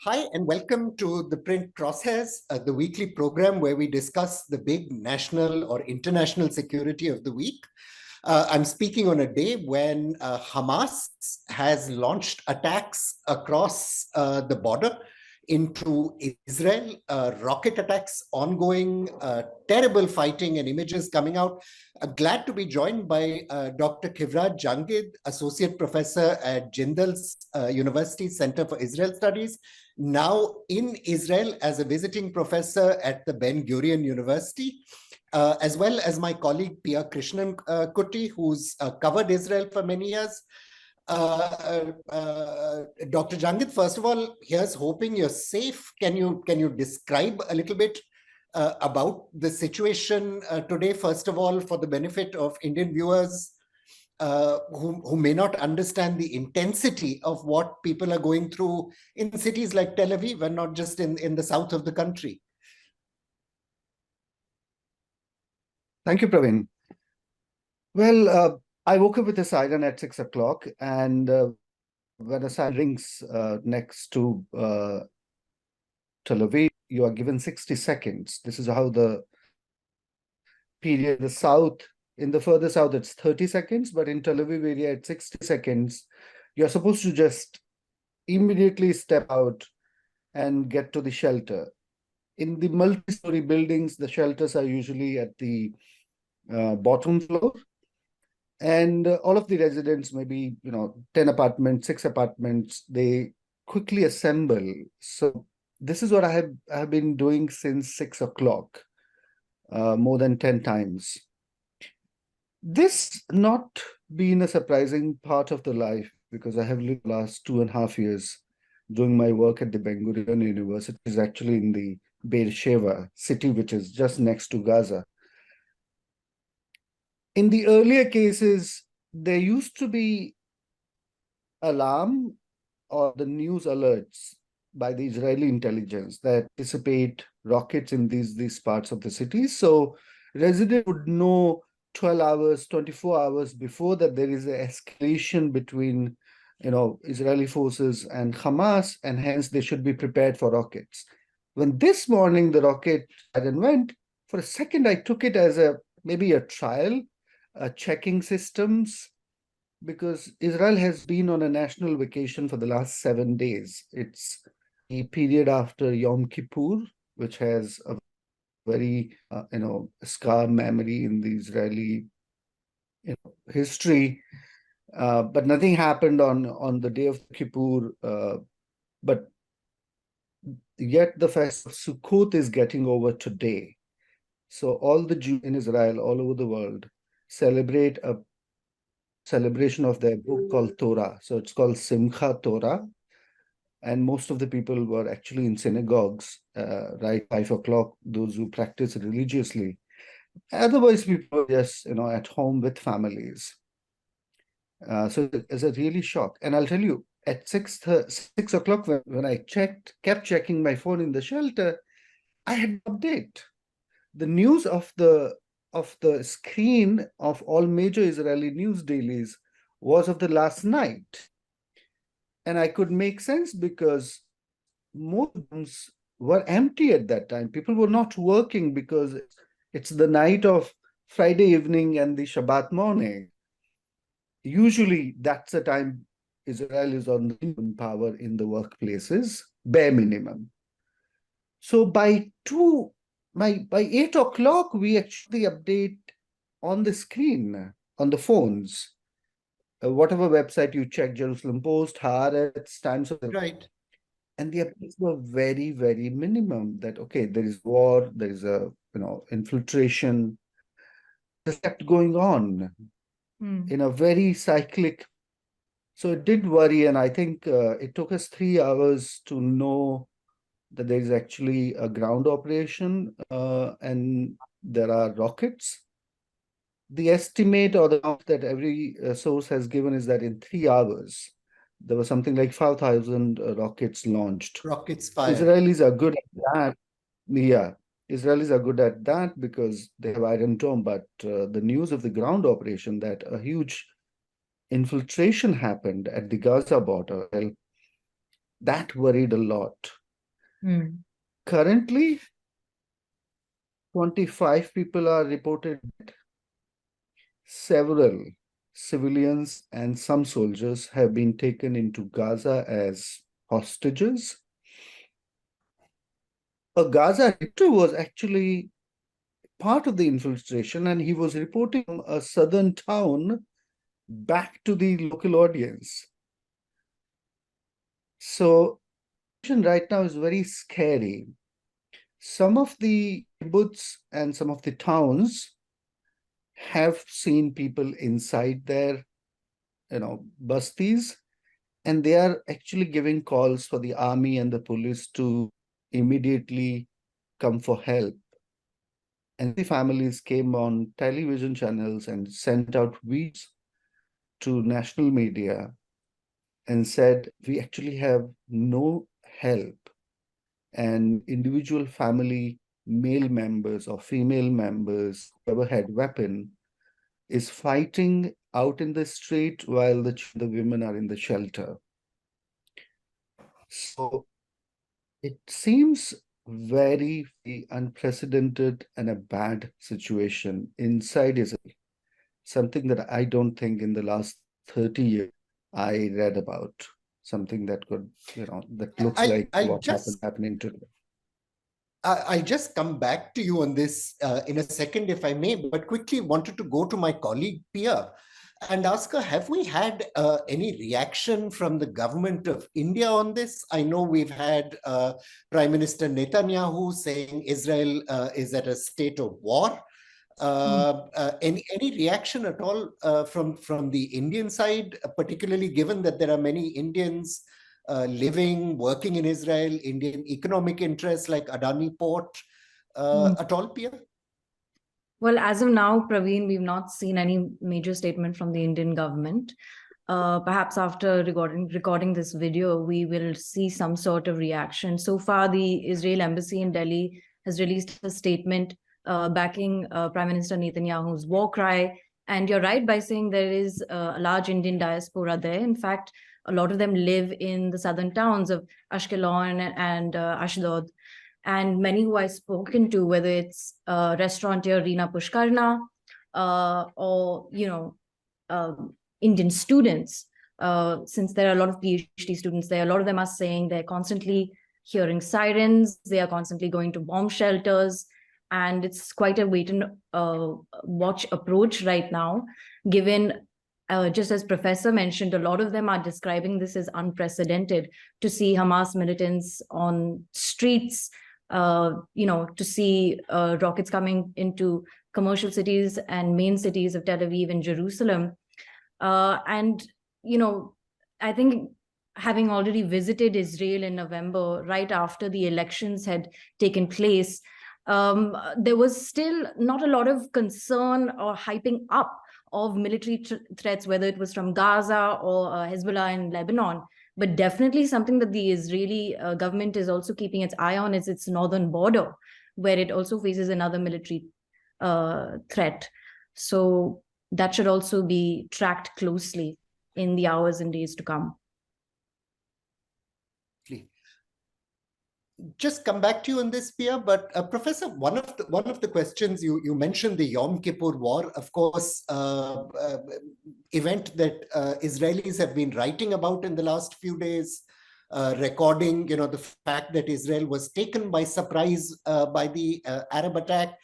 Hi, and welcome to ThePrint Crosshairs, the weekly program where we discuss the big national or international security of the week. I'm speaking on a day when Hamas has launched attacks across the border into Israel, rocket attacks ongoing, terrible fighting and images coming out. Glad to be joined by Dr. Kivraj Jangid, Associate Professor at Jindal's University Center for Israel Studies, now in Israel as a visiting professor at the Ben Gurion University, as well as my colleague Pia Krishnan Kutty, who's covered Israel for many years. Dr. Jangid, first of all, here's hoping you're safe. Can you describe a little bit about the situation today, first of all, for the benefit of Indian viewers who may not understand the intensity of what people are going through in cities like Tel Aviv and not just in the south of the country? Thank you, Praveen. Well, I woke up with a siren at 6 o'clock, and when a siren rings next to Tel Aviv, you are given 60 seconds. This is how the period, in the further south, it's 30 seconds, but in Tel Aviv area, it's 60 seconds. You're supposed to just immediately step out and get to the shelter. In the multi-story buildings, the shelters are usually at the bottom floor. And all of the residents, maybe 10 apartments, 6 apartments, they quickly assemble. So this is what I have been doing since 6 o'clock, more than 10 times. This not been a surprising part of the life, because I have lived the last 2.5 years doing my work at the Ben Gurion University, which is actually in the Beersheba city, which is just next to Gaza. In the earlier cases, there used to be alarm or the news alerts by the Israeli intelligence that anticipate rockets in these parts of the city. So residents would know 12 hours, 24 hours before that there is an escalation between Israeli forces and Hamas, and hence they should be prepared for rockets. When this morning the rocket went, for a second I took it as maybe a trial, checking systems, because Israel has been on a national vacation for the last 7 days. It's a period after Yom Kippur, which has a very scar memory in the Israeli history. But nothing happened on the day of Kippur. But yet the fest of Sukkot is getting over today. So all the Jews in Israel, all over the world, celebrate a celebration of their book called Torah. So it's called Simcha Torah. And most of the people were actually in synagogues, right, 5 o'clock, those who practice religiously. Otherwise, people were just, at home with families. So it's a really shock. And I'll tell you, at 6 o'clock, when I kept checking my phone in the shelter, I had an update. The news of the screen of all major Israeli news dailies was of the last night. And I could make sense because most rooms were empty at that time. People were not working because it's the night of Friday evening and the Shabbat morning. Usually that's the time Israel is on the power in the workplaces, bare minimum. So by 8 o'clock, we actually update on the screen, on the phones. Whatever website you check, Jerusalem Post, Haaretz, Times of the... Right. And the updates were very, very minimum that, okay, there is war, there is a, infiltration. This kept going on in a very cyclic. So it did worry. And I think it took us 3 hours to know that there is actually a ground operation and there are rockets. The estimate or the amount that every source has given is that in 3 hours, there was something like 5,000 rockets launched. Rockets fired. Israelis are good at that. Yeah, Israelis are good at that because they have Iron Dome. But the news of the ground operation that a huge infiltration happened at the Gaza border, well, That worried a lot. Mm. Currently, 25 people are reported dead. Several civilians and some soldiers have been taken into Gaza as hostages. A Gaza reporter was actually part of the infiltration, and he was reporting from a southern town back to the local audience. So right now is very scary. Some of the kibbutz and some of the towns have seen people inside their, bastis, and they are actually giving calls for the army and the police to immediately come for help. And the families came on television channels and sent out videos to national media and said, we actually have no help. And individual family male members or female members, whoever had weapon, is fighting out in the street while the women are in the shelter. So it seems very unprecedented and a bad situation inside Israel. Something that I don't think in the last 30 years I read about. Something that could, that looks like what happening today. I'll just come back to you on this in a second, if I may, but quickly wanted to go to my colleague Pia and ask her, have we had any reaction from the government of India on this? I know we've had Prime Minister Netanyahu saying Israel is at a state of war. Any reaction at all from the Indian side, particularly given that there are many Indians living, working in Israel, Indian economic interests like Adani Port, at all, Pia? Well, as of now, Praveen, we've not seen any major statement from the Indian government. Perhaps after recording this video, we will see some sort of reaction. So far, the Israel embassy in Delhi has released a statement backing Prime Minister Netanyahu's war cry. And you're right by saying there is a large Indian diaspora there. In fact, a lot of them live in the southern towns of Ashkelon and Ashdod. And many who I've spoken to, whether it's restaurateur Reena Pushkarna or, Indian students, since there are a lot of PhD students there, a lot of them are saying they're constantly hearing sirens, they are constantly going to bomb shelters, and it's quite a wait and watch approach right now, given just as Professor mentioned, a lot of them are describing this as unprecedented, to see Hamas militants on streets, to see rockets coming into commercial cities and main cities of Tel Aviv and Jerusalem. And, I think having already visited Israel in November, right after the elections had taken place, there was still not a lot of concern or hyping up of military threats, whether it was from Gaza or Hezbollah in Lebanon. But definitely something that the Israeli government is also keeping its eye on is its northern border, where it also faces another military threat. So that should also be tracked closely in the hours and days to come. Just come back to you on this, Pia, but Professor, one of the questions you mentioned, the Yom Kippur War, of course, event that Israelis have been writing about in the last few days, recording, the fact that Israel was taken by surprise by the Arab attack.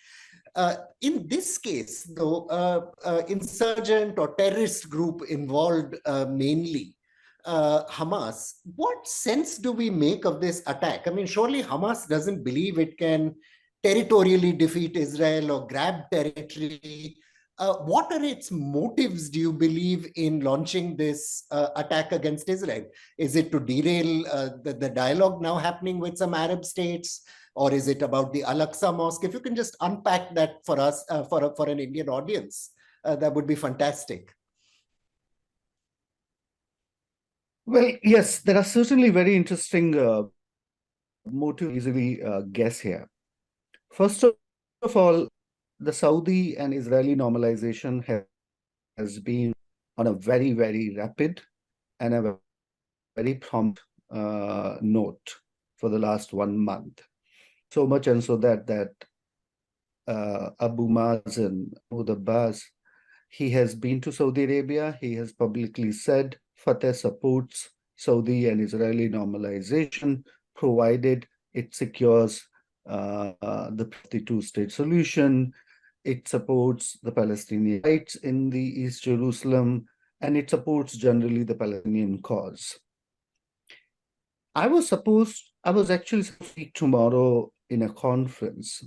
In this case, though, insurgent or terrorist group involved mainly Hamas, what sense do we make of this attack? I mean, surely Hamas doesn't believe it can territorially defeat Israel or grab territory. What are its motives, do you believe, in launching this attack against Israel? Is it to derail the dialogue now happening with some Arab states? Or is it about the Al-Aqsa Mosque? If you can just unpack that for us, for an Indian audience, that would be fantastic. Well, yes, there are certainly very interesting motives easily guess here. First of all, the Saudi and Israeli normalization has been on a very, very rapid and a very prompt note for the last 1 month. So much and so that Abu Mazen, Mahmoud Abbas, he has been to Saudi Arabia. He has publicly said Fatah supports Saudi and Israeli normalization, provided it secures the two-state solution. It supports the Palestinian rights in the East Jerusalem, and it supports generally the Palestinian cause. I was actually supposed to speak tomorrow in a conference.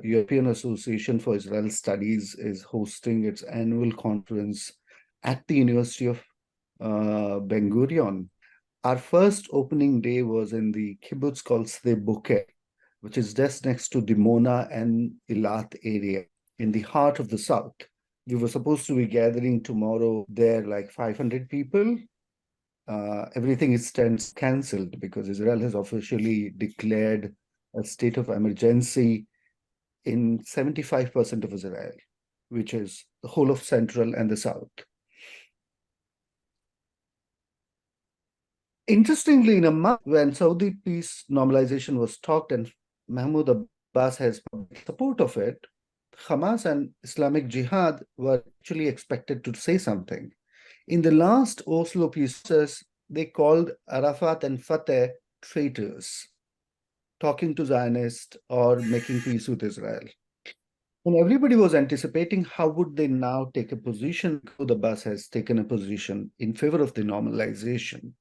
European Association for Israel Studies is hosting its annual conference at the University of Ben Gurion. Our first opening day was in the kibbutz called Sde, which is just next to Dimona and Eilat area in the heart of the south. We were supposed to be gathering tomorrow there, like 500 people. Everything is cancelled because Israel has officially declared a state of emergency in 75% of Israel, which is the whole of central and the south. Interestingly, in a month when Saudi peace normalization was talked and Mahmoud Abbas has support of it, Hamas and Islamic Jihad were actually expected to say something. In the last Oslo peace process, they called Arafat and Fatah traitors, talking to Zionists or making peace with Israel. And everybody was anticipating how would they now take a position. Mahmoud Abbas has taken a position in favor of the normalization.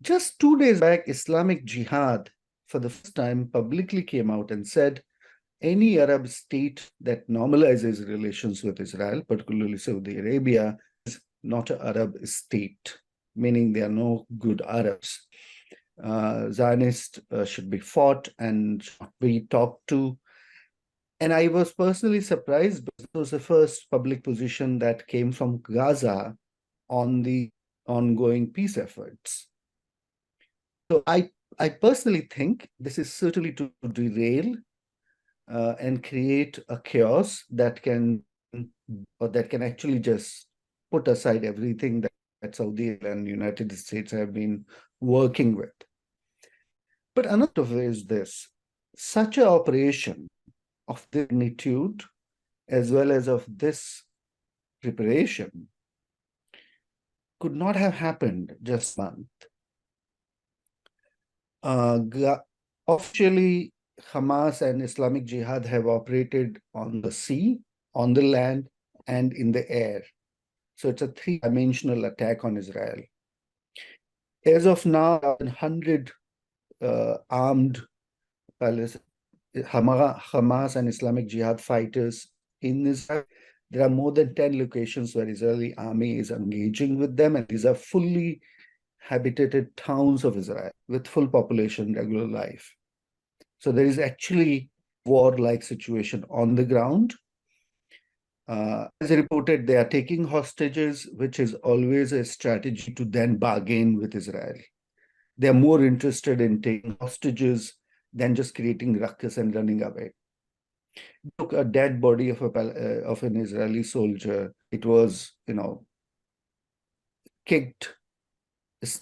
Just 2 days back, Islamic Jihad, for the first time, publicly came out and said any Arab state that normalizes relations with Israel, particularly Saudi Arabia, is not an Arab state, meaning there are no good Arabs. Zionists should be fought and be talked to. And I was personally surprised because it was the first public position that came from Gaza on the ongoing peace efforts. So I personally think this is certainly to derail and create a chaos that can actually just put aside everything that Saudi and United States have been working with. But another way is this: such an operation of this magnitude, as well as of this preparation, could not have happened just a month. Officially, Hamas and Islamic Jihad have operated on the sea, on the land, and in the air. So it's a three-dimensional attack on Israel. As of now, 100 armed Hamas and Islamic Jihad fighters in Israel. There are more than 10 locations where Israeli army is engaging with them, and these are fully habitated towns of Israel with full population, regular life. So there is actually war-like situation on the ground. As reported, they are taking hostages, which is always a strategy to then bargain with Israel. They are more interested in taking hostages than just creating ruckus and running away. Took a dead body of an Israeli soldier. It was, kicked.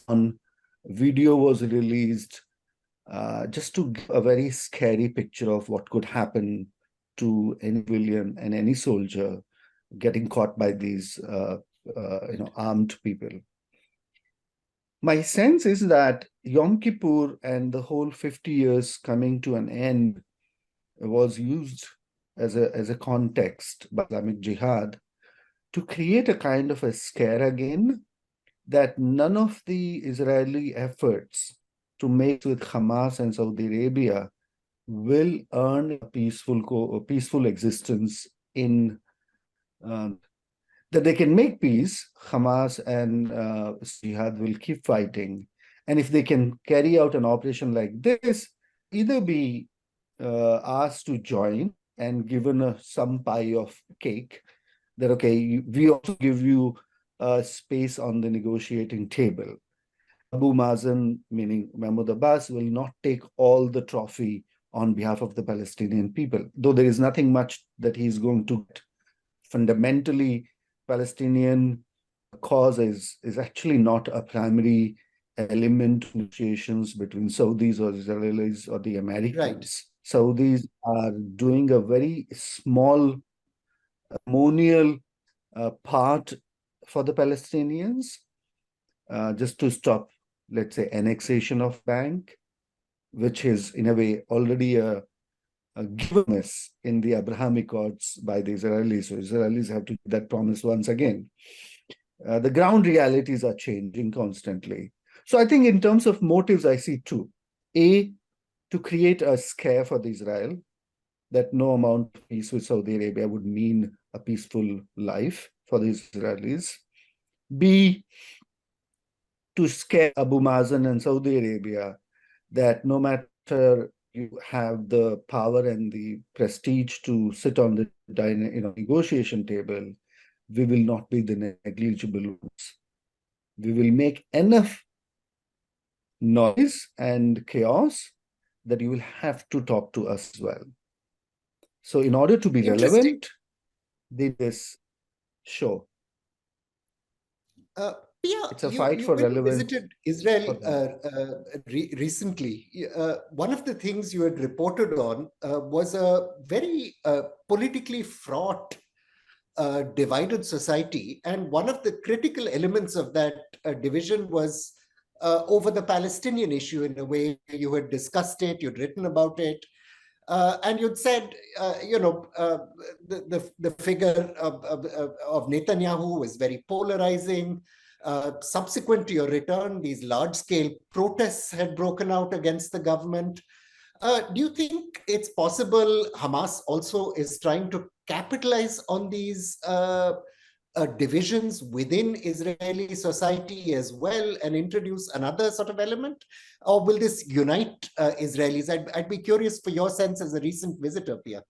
On video was released just to give a very scary picture of what could happen to any civilian and any soldier getting caught by these armed people. My sense is that Yom Kippur and the whole 50 years coming to an end was used as a context by Islamic Jihad to create a kind of a scare again, that none of the Israeli efforts to make with Hamas and Saudi Arabia will earn a peaceful existence in that they can make peace. Hamas and Jihad will keep fighting. And if they can carry out an operation like this, either be asked to join and given some pie of cake, that, okay, we also give you space on the negotiating table. Abu Mazen, meaning Mahmoud Abbas, will not take all the trophy on behalf of the Palestinian people, though there is nothing much that he's going to get. Fundamentally, Palestinian cause is actually not a primary element of negotiations between Saudis or Israelis or the Americans. Right. Saudis are doing a very small ceremonial part for the Palestinians, just to stop, let's say, annexation of bank, which is in a way already a given in the Abrahamic Accords by the Israelis. So Israelis have to do that promise once again. The ground realities are changing constantly. So I think in terms of motives, I see two. A, to create a scare for the Israel, that no amount of peace with Saudi Arabia would mean a peaceful life for the Israelis. B, to scare Abu Mazen and Saudi Arabia that no matter you have the power and the prestige to sit on the negotiation table, we will not be the negligible ones. We will make enough noise and chaos that you will have to talk to us as well. So in order to be relevant, this show. Pia, it's a fight for when relevance. You visited Israel recently. One of the things you had reported on was a very politically fraught, divided society. And one of the critical elements of that division was over the Palestinian issue. In a way, you had discussed it, you'd written about it. And you'd said, the figure of Netanyahu was very polarizing. Subsequent to your return, these large-scale protests had broken out against the government. Do you think it's possible Hamas also is trying to capitalize on these divisions within Israeli society as well and introduce another sort of element? Or will this unite Israelis? I'd be curious for your sense as a recent visitor, Pia.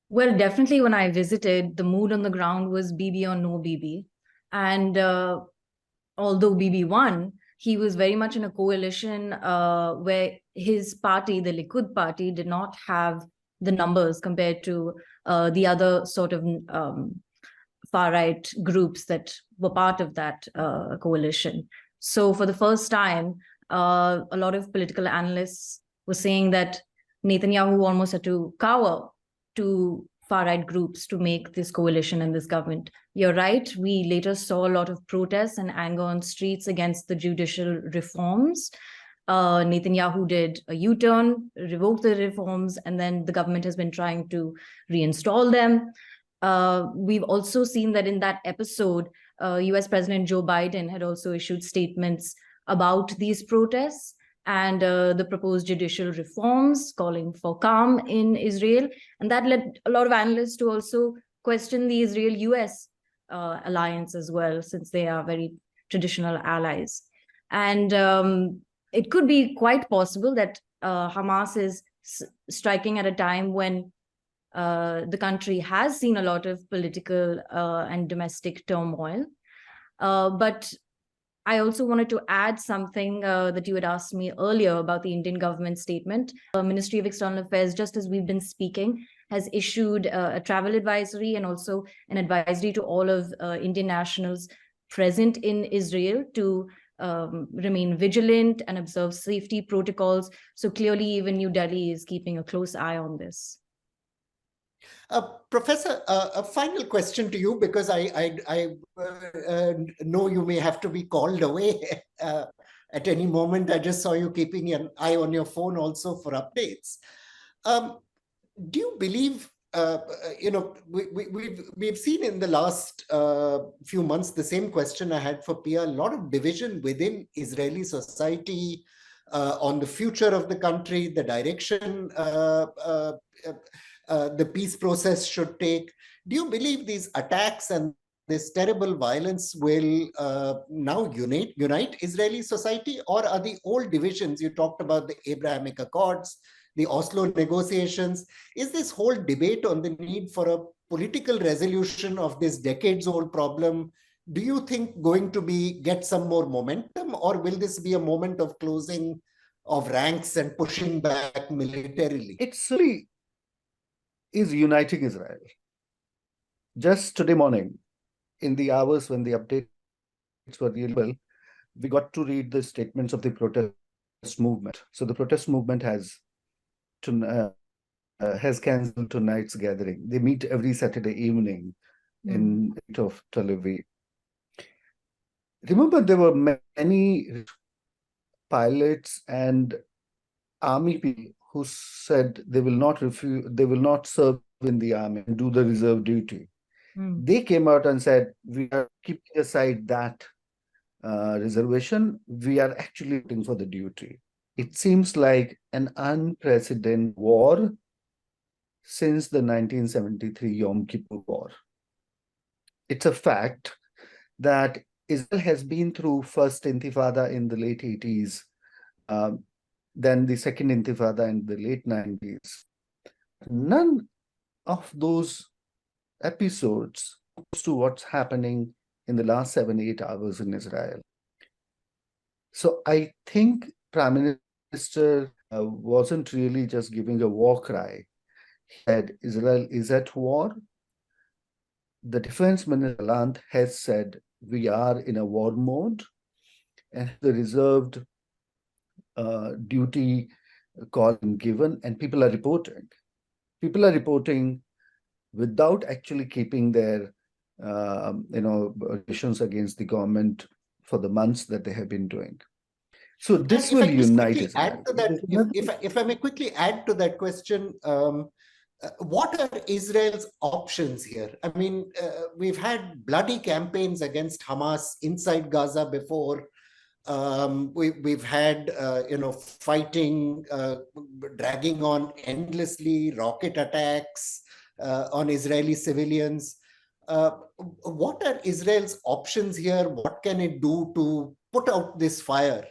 Well, definitely when I visited, the mood on the ground was Bibi or no Bibi. And although Bibi won, he was very much in a coalition where his party, the Likud party, did not have the numbers compared to the other sort of far-right groups that were part of that coalition. So for the first time, a lot of political analysts were saying that Netanyahu almost had to cower to far-right groups to make this coalition and this government. You're right, we later saw a lot of protests and anger on streets against the judicial reforms. Netanyahu did a U-turn, revoked the reforms, and then the government has been trying to reinstall them. We've also seen that in that episode, US President Joe Biden had also issued statements about these protests and the proposed judicial reforms, calling for calm in Israel. And that led a lot of analysts to also question the Israel-US alliance as well, since they are very traditional allies. And it could be quite possible that Hamas is striking at a time when the country has seen a lot of political and domestic turmoil. But I also wanted to add something that you had asked me earlier about the Indian government statement. The Ministry of External Affairs, just as we've been speaking, has issued a travel advisory and also an advisory to all of Indian nationals present in Israel to remain vigilant and observe safety protocols. So clearly, even New Delhi is keeping a close eye on this. Professor, a final question to you, because I know you may have to be called away at any moment. I just saw you keeping an eye on your phone also for updates. Do you believe, we've seen in the last few months the same question I had for Pia, a lot of division within Israeli society on the future of the country, the direction the peace process should take. Do you believe these attacks and this terrible violence will now unite Israeli society, or are the old divisions, you talked about the Abrahamic Accords, the Oslo negotiations, is this whole debate on the need for a political resolution of this decades-old problem, do you think going to get some more momentum, or will this be a moment of closing of ranks and pushing back militarily? It's really is uniting Israel. Just today morning, in the hours when the updates were really well, we got to read the statements of the protest movement. So the protest movement has cancelled tonight's gathering. They meet every Saturday evening in of Tel Aviv. Remember, there were many pilots and army people who said they will not serve in the army and do the reserve duty. They came out and said, we are keeping aside that reservation. We are actually looking for the duty. It seems like an unprecedented war since the 1973 Yom Kippur War. It's a fact that Israel has been through first intifada in the late 80s, then the second intifada in the late 90s. None of those episodes goes to what's happening in the last 7-8 hours in Israel. So I think Prime Minister wasn't really just giving a war cry. He said Israel is at war. The Defense Minister Galant has said we are in a war mode, and the reserved duty call given, and people are reporting. People are reporting without actually keeping their relations against the government for the months that they have been doing. So this will unite Israel. If I may quickly add to that question, what are Israel's options here? I mean, we've had bloody campaigns against Hamas inside Gaza before. We've had, fighting, dragging on endlessly, rocket attacks on Israeli civilians. What are Israel's options here? What can it do to put out this fire?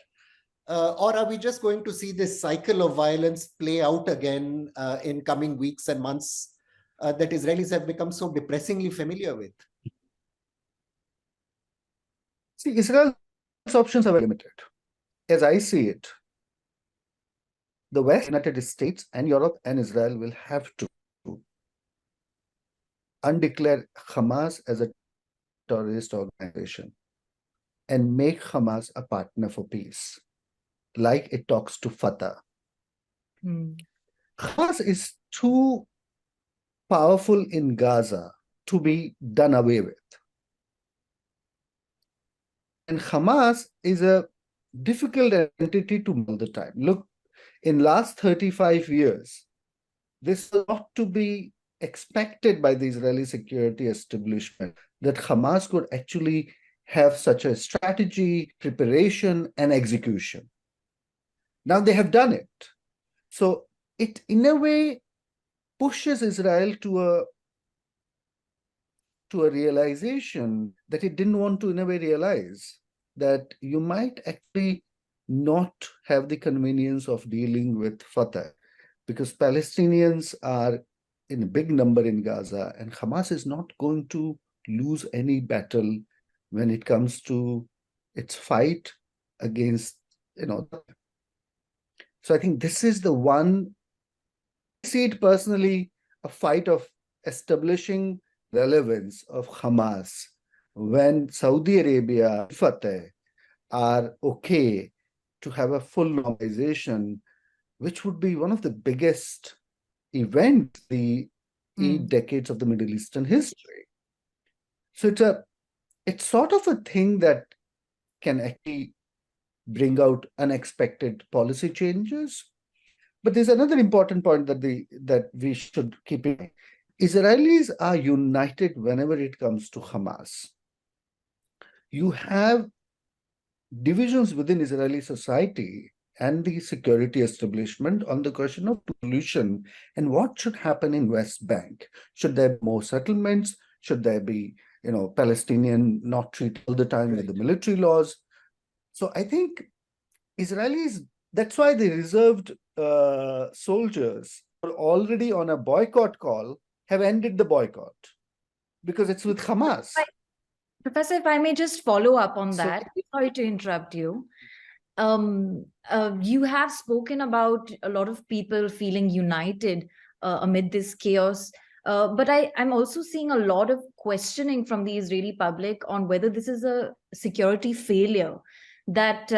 Or are we just going to see this cycle of violence play out again in coming weeks and months that Israelis have become so depressingly familiar with? See, Israel's options are very limited. As I see it, the West, United States and Europe and Israel will have to undeclare Hamas as a terrorist organization and make Hamas a partner for peace, like it talks to Fatah. Hamas is too powerful in Gaza to be done away with. And Hamas is a difficult entity to all the time. Look, in last 35 years, this is not to be expected by the Israeli security establishment that Hamas could actually have such a strategy, preparation, and execution. Now they have done it. So it, in a way, pushes Israel to a realization that it didn't want to, in a way, realize that you might actually not have the convenience of dealing with Fatah, because Palestinians are in a big number in Gaza, and Hamas is not going to lose any battle when it comes to its fight against, So I think this is the one, I see it personally, a fight of establishing relevance of Hamas when Saudi Arabia, Fatah, are okay to have a full normalization, which would be one of the biggest events the 8 decades of the Middle Eastern history. So it's sort of a thing that can actually bring out unexpected policy changes. But there's another important point that we should keep in mind. Israelis are united whenever it comes to Hamas. You have divisions within Israeli society and the security establishment on the question of solution and what should happen in West Bank. Should there be more settlements? Should there be, Palestinian not treated all the time with the military laws? So I think Israelis, that's why the reserved soldiers are already on a boycott call, have ended the boycott because it's with Hamas. Professor, if I may just follow up on that, sorry to interrupt you. You have spoken about a lot of people feeling united amid this chaos. But I'm also seeing a lot of questioning from the Israeli public on whether this is a security failure. that,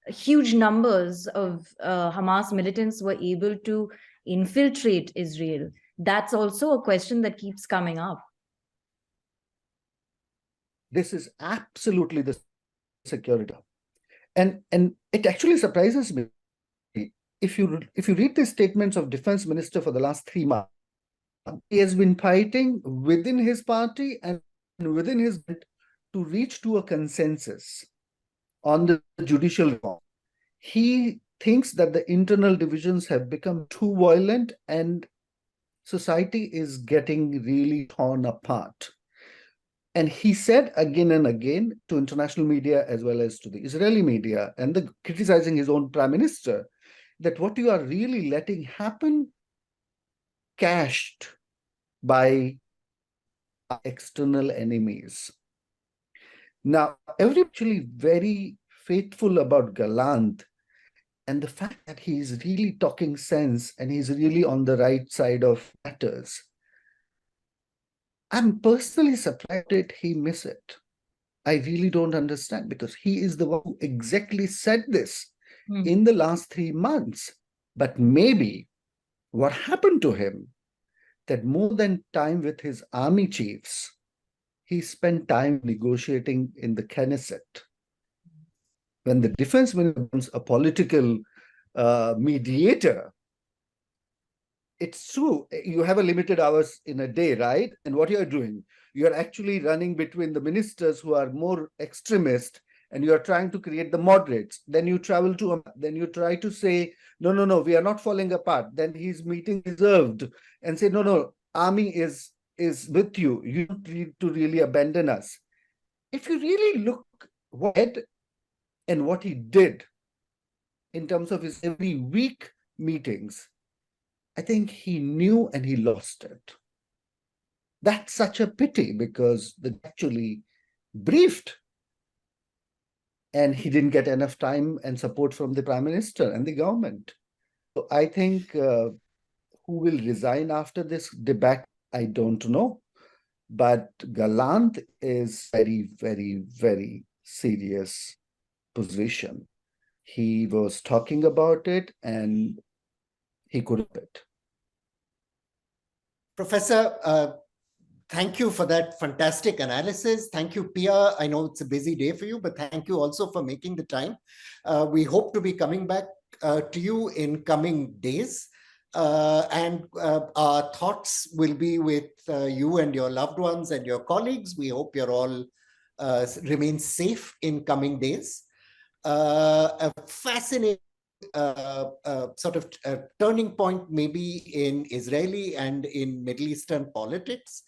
huge numbers of Hamas militants were able to infiltrate Israel? That's also a question that keeps coming up. This is absolutely the security. And it actually surprises me. If you read the statements of Defense Minister for the last 3 months, he has been fighting within his party and within his to reach to a consensus on the judicial reform. He thinks that the internal divisions have become too violent and society is getting really torn apart. And he said again and again to international media as well as to the Israeli media and criticizing his own prime minister, that what you are really letting happen cashed by external enemies. Now, everybody actually very faithful about Gallant and the fact that he's really talking sense and he's really on the right side of matters. I'm personally surprised that he missed it. I really don't understand, because he is the one who exactly said this in the last 3 months. But maybe what happened to him, that more than time with his army chiefs, he spent time negotiating in the Knesset. When the defense minister becomes a political mediator, it's true, you have a limited hours in a day, right? And what you're doing, you're actually running between the ministers who are more extremist, and you're trying to create the moderates. Then you travel to, then you try to say, no, we are not falling apart. Then his meeting reserved and say, no, army is with you. You don't need to really abandon us. If you really look what and what he did in terms of his every week meetings, I think he knew and he lost it. That's such a pity, because they actually briefed and he didn't get enough time and support from the Prime Minister and the government. So I think who will resign after this debate, I don't know. But Gallant is very, very, very serious position. He was talking about it and he could have it. Professor, thank you for that fantastic analysis. Thank you, Pia. I know it's a busy day for you, but thank you also for making the time. We hope to be coming back to you in coming days. And our thoughts will be with you and your loved ones and your colleagues. We hope you're all remain safe in coming days. A fascinating sort of turning point maybe in Israeli and in Middle Eastern politics.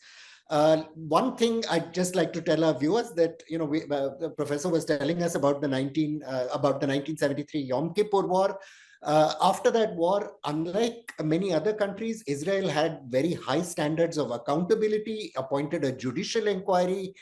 One thing I'd just like to tell our viewers that, the professor was telling us about the 1973 Yom Kippur War. After that war, unlike many other countries, Israel had very high standards of accountability, appointed a judicial inquiry,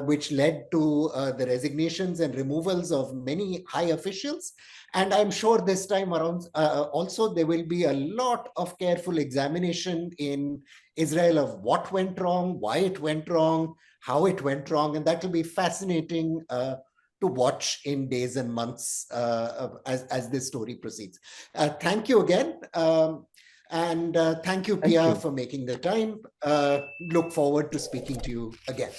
which led to the resignations and removals of many high officials. And I'm sure this time around also there will be a lot of careful examination in Israel of what went wrong, why it went wrong, how it went wrong. And that will be fascinating to watch in days and months as this story proceeds. Thank you again. And thank you, Pia, for making the time. Look forward to speaking to you again.